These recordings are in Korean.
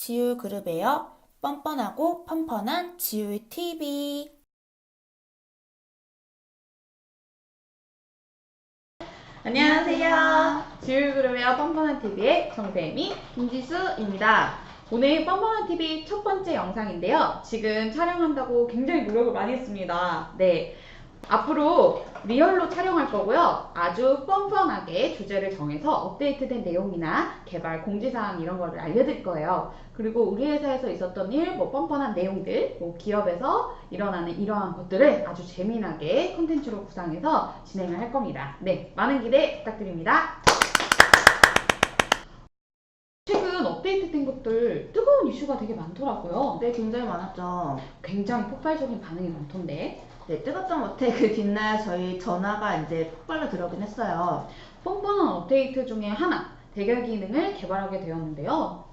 지율그룹에요. 뻔뻔하고 펀펀한 지율TV. 안녕하세요. 지율그룹의 뻔뻔한 TV의 정세미, 김지수입니다. 오늘 뻔뻔한 TV 첫 번째 영상인데요. 지금 촬영한다고 굉장히 노력을 많이 했습니다. 네. 앞으로 리얼로 촬영할 거고요. 아주 뻔뻔하게 주제를 정해서 업데이트된 내용이나 개발 공지사항 이런 거를 알려드릴 거예요. 그리고 우리 회사에서 있었던 일, 뻔뻔한 내용들, 기업에서 일어나는 이러한 것들을 아주 재미나게 콘텐츠로 구상해서 진행을 할 겁니다. 네, 많은 기대 부탁드립니다. 최근 업데이트된 것들 뜨거운 이슈가 되게 많더라고요. 네, 굉장히 많았죠. 굉장히 폭발적인 반응이 많던데. 네, 뜨겁던 못해 그 뒷날 저희 전화가 이제 폭발로 들어오긴 했어요. 뻔뻔한 업데이트 중에 하나, 대결 기능을 개발하게 되었는데요.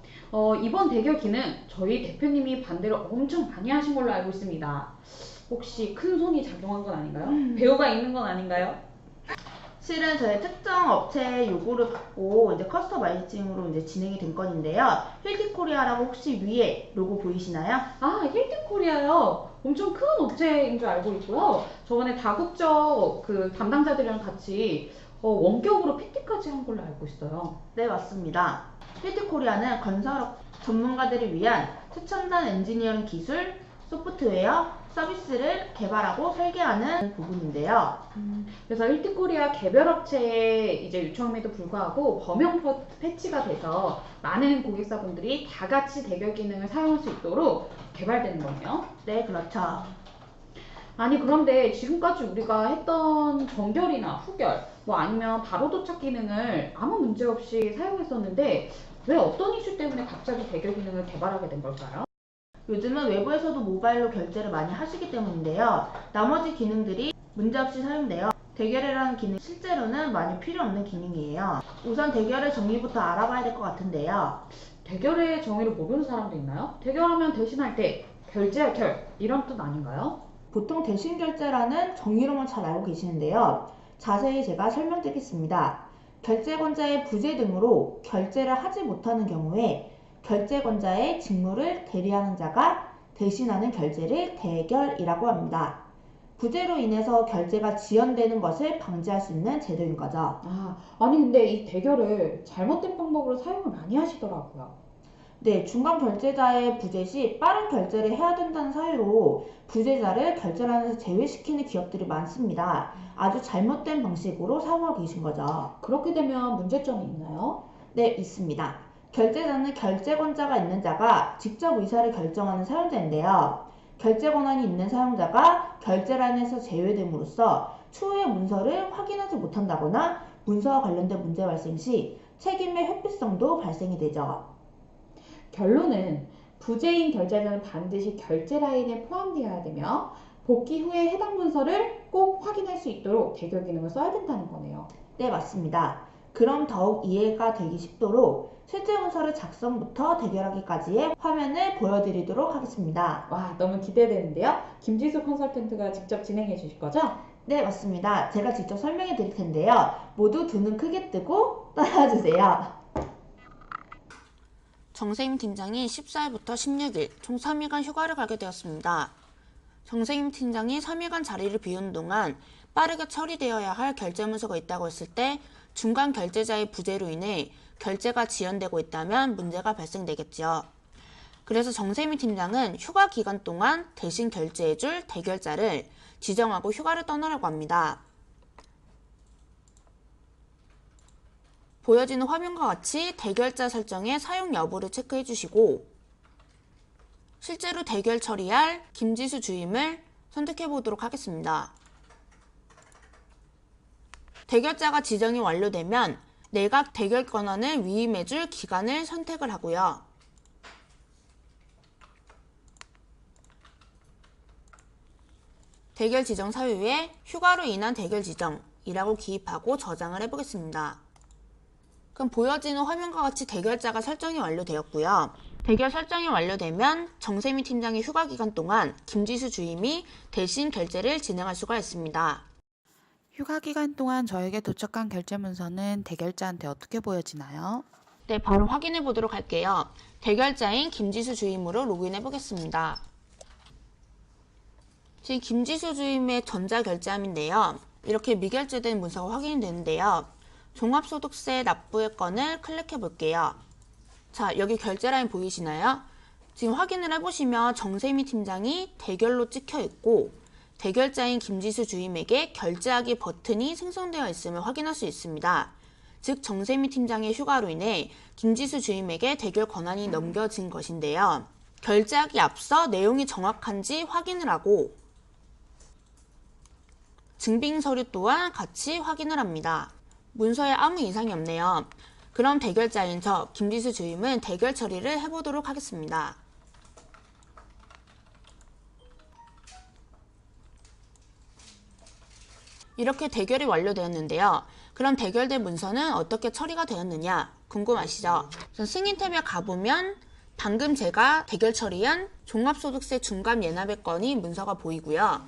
이번 대결 기능 저희 대표님이 반대를 엄청 많이 하신 걸로 알고 있습니다. 혹시 큰 손이 작용한 건 아닌가요? 배우가 있는 건 아닌가요? 실은 저희 특정 업체의 요구를 받고 이제 커스터마이징으로 이제 진행이 된 건인데요. 힐티코리아라고 혹시 위에 로고 보이시나요? 아, 힐트코리아요. 엄청 큰 업체인 줄 알고 있고요. 저번에 다국적 그 담당자들이랑 같이 원격으로 PT까지 한 걸로 알고 있어요. 네, 맞습니다. 힐티코리아는 건설업 전문가들을 위한 최첨단 엔지니어링 기술, 소프트웨어, 서비스를 개발하고 설계하는 부분인데요. 그래서 힐트코리아 개별 업체에 이제 요청함에도 불구하고 범용 패치가 돼서 많은 고객사분들이 다 같이 대결 기능을 사용할 수 있도록 개발되는 거네요. 네, 그렇죠. 아니 그런데 지금까지 우리가 했던 정결이나 후결 아니면 바로 도착 기능을 아무 문제 없이 사용했었는데 왜 어떤 이슈 때문에 갑자기 대결 기능을 개발하게 된 걸까요? 요즘은 외부에서도 모바일로 결제를 많이 하시기 때문인데요. 나머지 기능들이 문제없이 사용돼요. 대결이라는 기능 실제로는 많이 필요 없는 기능이에요. 우선 대결의 정의부터 알아봐야 될 것 같은데요. 대결의 정의를 모르는 사람도 있나요? 대결하면 대신할 때 결제할 결 이런 뜻 아닌가요? 보통 대신 결제라는 정의로만 잘 알고 계시는데요. 자세히 제가 설명드리겠습니다. 결제권자의 부재 등으로 결제를 하지 못하는 경우에 결제권자의 직무를 대리하는 자가 대신하는 결제를 대결이라고 합니다. 부재로 인해서 결제가 지연되는 것을 방지할 수 있는 제도인 거죠. 아니 근데 이 대결을 잘못된 방법으로 사용을 많이 하시더라고요. 네, 중간 결제자의 부재 시 빠른 결제를 해야 된다는 사유로 부재자를 결제란에서 제외시키는 기업들이 많습니다. 아주 잘못된 방식으로 사용하고 계신 거죠. 그렇게 되면 문제점이 있나요? 네, 있습니다. 결제자는 결제권자가 있는 자가 직접 의사를 결정하는 사용자인데요. 결제 권한이 있는 사용자가 결제란에서 제외됨으로써 추후에 문서를 확인하지 못한다거나 문서와 관련된 문제 발생 시 책임의 회피성도 발생이 되죠. 결론은 부재인 결제자는 반드시 결제 라인에 포함되어야 되며 복귀 후에 해당 문서를 꼭 확인할 수 있도록 대결 기능을 써야 된다는 거네요. 네, 맞습니다. 그럼 더욱 이해가 되기 쉽도록 실제 문서를 작성부터 대결하기까지의 화면을 보여드리도록 하겠습니다. 와, 너무 기대되는데요. 김지수 컨설턴트가 직접 진행해 주실 거죠? 네, 맞습니다. 제가 직접 설명해 드릴 텐데요. 모두 두 눈 크게 뜨고 따라와주세요. 정세임 팀장이 14일부터 16일 총 3일간 휴가를 가게 되었습니다. 정세임 팀장이 3일간 자리를 비운 동안 빠르게 처리되어야 할 결제 문서가 있다고 했을 때 중간 결제자의 부재로 인해 결제가 지연되고 있다면 문제가 발생되겠죠. 그래서 정세미 팀장은 휴가 기간 동안 대신 결제해줄 대결자를 지정하고 휴가를 떠나려고 합니다. 보여지는 화면과 같이 대결자 설정의 사용 여부를 체크해 주시고 실제로 대결 처리할 김지수 주임을 선택해 보도록 하겠습니다. 대결자가 지정이 완료되면 내각 대결 권한을 위임해줄 기간을 선택을 하고요. 대결 지정 사유에 휴가로 인한 대결 지정이라고 기입하고 저장을 해보겠습니다. 그럼 보여지는 화면과 같이 대결자가 설정이 완료되었고요. 대결 설정이 완료되면 정세미 팀장의 휴가 기간 동안 김지수 주임이 대신 결제를 진행할 수가 있습니다. 휴가 기간 동안 저에게 도착한 결제 문서는 대결자한테 어떻게 보여지나요? 네, 바로 확인해 보도록 할게요. 대결자인 김지수 주임으로 로그인해 보겠습니다. 지금 김지수 주임의 전자결제함인데요. 이렇게 미결제된 문서가 확인이 되는데요. 종합소득세 납부의 건을 클릭해 볼게요. 자, 여기 결제 라인 보이시나요? 지금 확인을 해보시면 정세미 팀장이 대결로 찍혀 있고 대결자인 김지수 주임에게 결제하기 버튼이 생성되어 있음을 확인할 수 있습니다. 즉 정세미 팀장의 휴가로 인해 김지수 주임에게 대결 권한이 넘겨진 것인데요. 결제하기 앞서 내용이 정확한지 확인을 하고 증빙 서류 또한 같이 확인을 합니다. 문서에 아무 이상이 없네요. 그럼 대결자인 저 김지수 주임은 대결 처리를 해보도록 하겠습니다. 이렇게 대결이 완료되었는데요. 그럼 대결된 문서는 어떻게 처리가 되었느냐 궁금하시죠? 승인 탭에 가보면 방금 제가 대결 처리한 종합소득세 중감 예납의 건이 문서가 보이고요.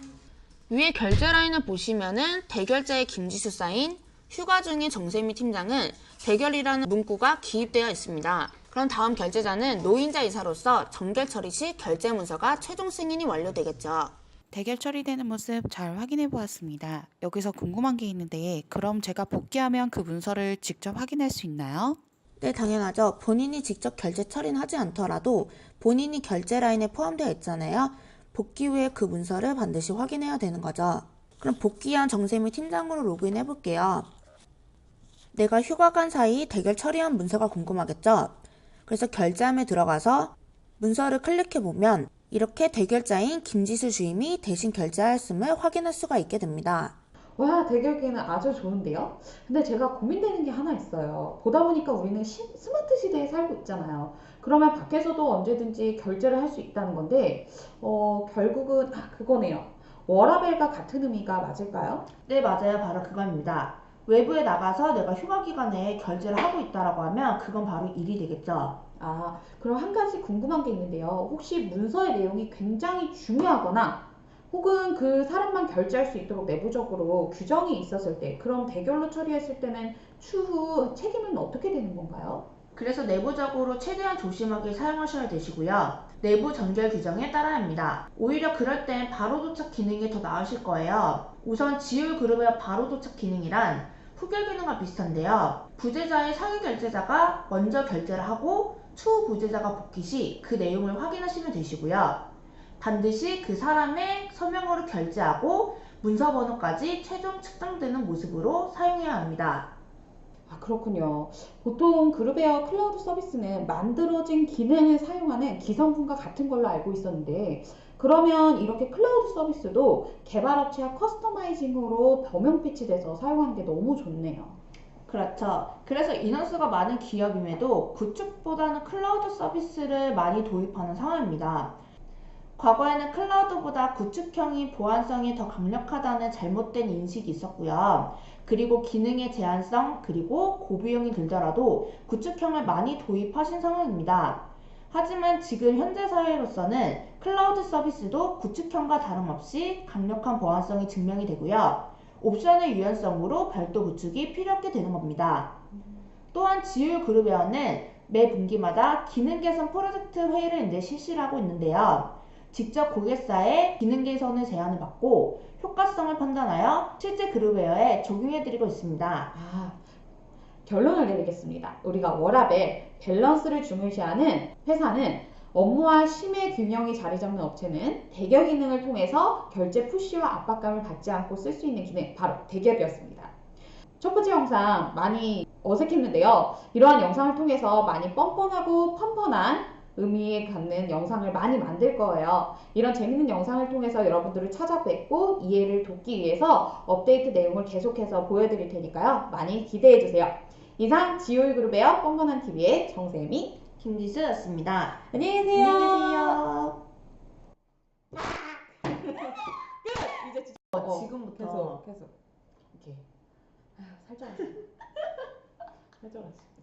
위에 결제 라인을 보시면은 대결자의 김지수 사인, 휴가 중인 정세미 팀장은 대결이라는 문구가 기입되어 있습니다. 그럼 다음 결제자는 노인자 이사로서 정결 처리 시 결제 문서가 최종 승인이 완료되겠죠. 대결 처리되는 모습 잘 확인해 보았습니다. 여기서 궁금한 게 있는데 그럼 제가 복귀하면 그 문서를 직접 확인할 수 있나요? 네, 당연하죠. 본인이 직접 결제 처리는 하지 않더라도 본인이 결제 라인에 포함되어 있잖아요. 복귀 후에 그 문서를 반드시 확인해야 되는 거죠. 그럼 복귀한 정세미 팀장으로 로그인해 볼게요. 내가 휴가 간 사이 대결 처리한 문서가 궁금하겠죠? 그래서 결제함에 들어가서 문서를 클릭해 보면 이렇게 대결자인 김지수 주임이 대신 결제하였음을 확인할 수가 있게 됩니다. 와, 대결기는 아주 좋은데요? 근데 제가 고민되는 게 하나 있어요. 보다 보니까 우리는 스마트 시대에 살고 있잖아요. 그러면 밖에서도 언제든지 결제를 할 수 있다는 건데, 결국은, 그거네요. 워라밸과 같은 의미가 맞을까요? 네, 맞아요. 바로 그겁니다. 외부에 나가서 내가 휴가 기간에 결제를 하고 있다라고 하면 그건 바로 일이 되겠죠. 그럼 한 가지 궁금한 게 있는데요. 혹시 문서의 내용이 굉장히 중요하거나 혹은 그 사람만 결제할 수 있도록 내부적으로 규정이 있었을 때, 그럼 대결로 처리했을 때는 추후 책임은 어떻게 되는 건가요? 그래서 내부적으로 최대한 조심하게 사용하셔야 되시고요. 내부 정결 규정에 따라야 합니다. 오히려 그럴 땐 바로 도착 기능이 더 나으실 거예요. 우선 지율그룹의 바로 도착 기능이란 후결 기능과 비슷한데요. 부재자의 상위 결제자가 먼저 결제를 하고 추후 부재자가 복귀 시 그 내용을 확인하시면 되시고요. 반드시 그 사람의 서명으로 결제하고 문서 번호까지 최종 측정되는 모습으로 사용해야 합니다. 그렇군요. 보통 그룹웨어 클라우드 서비스는 만들어진 기능을 사용하는 기성품과 같은 걸로 알고 있었는데, 그러면 이렇게 클라우드 서비스도 개발업체와 커스터마이징으로 범용 패치돼서 사용하는 게 너무 좋네요. 그렇죠. 그래서 인원수가 많은 기업임에도 구축보다는 클라우드 서비스를 많이 도입하는 상황입니다. 과거에는 클라우드보다 구축형이 보안성이 더 강력하다는 잘못된 인식이 있었고요. 그리고 기능의 제한성, 그리고 고비용이 들더라도 구축형을 많이 도입하신 상황입니다. 하지만 지금 현재 사회로서는 클라우드 서비스도 구축형과 다름없이 강력한 보안성이 증명이 되고요. 옵션의 유연성으로 별도 구축이 필요 없게 되는 겁니다. 또한 지율그룹웨어는 매 분기마다 기능 개선 프로젝트 회의를 이제 실시를 하고 있는데요. 직접 고객사의 기능 개선을 제안을 받고 효과성을 판단하여 실제 그룹웨어에 적용해드리고 있습니다. 결론을 내리겠습니다. 우리가 워라밸, 밸런스를 중요시하는 회사는 업무와 심의 균형이 자리 잡는 업체는 대결 기능을 통해서 결제 푸시와 압박감을 받지 않고 쓸 수 있는 기능, 바로 대결이었습니다. 첫 번째 영상 많이 어색했는데요. 이러한 영상을 통해서 많이 뻔뻔하고 펀펀한 의미에 갖는 영상을 많이 만들 거예요. 이런 재밌는 영상을 통해서 여러분들을 찾아뵙고 이해를 돕기 위해서 업데이트 내용을 계속해서 보여드릴 테니까요. 많이 기대해주세요. 이상 지올그룹웨어 뻔뻔한 TV의 정세미, 김지수였습니다. 안녕히 계세요. 안녕히 계세요. 이제 진짜 지금부터 계속 이렇게 살짝 살짝 왔어.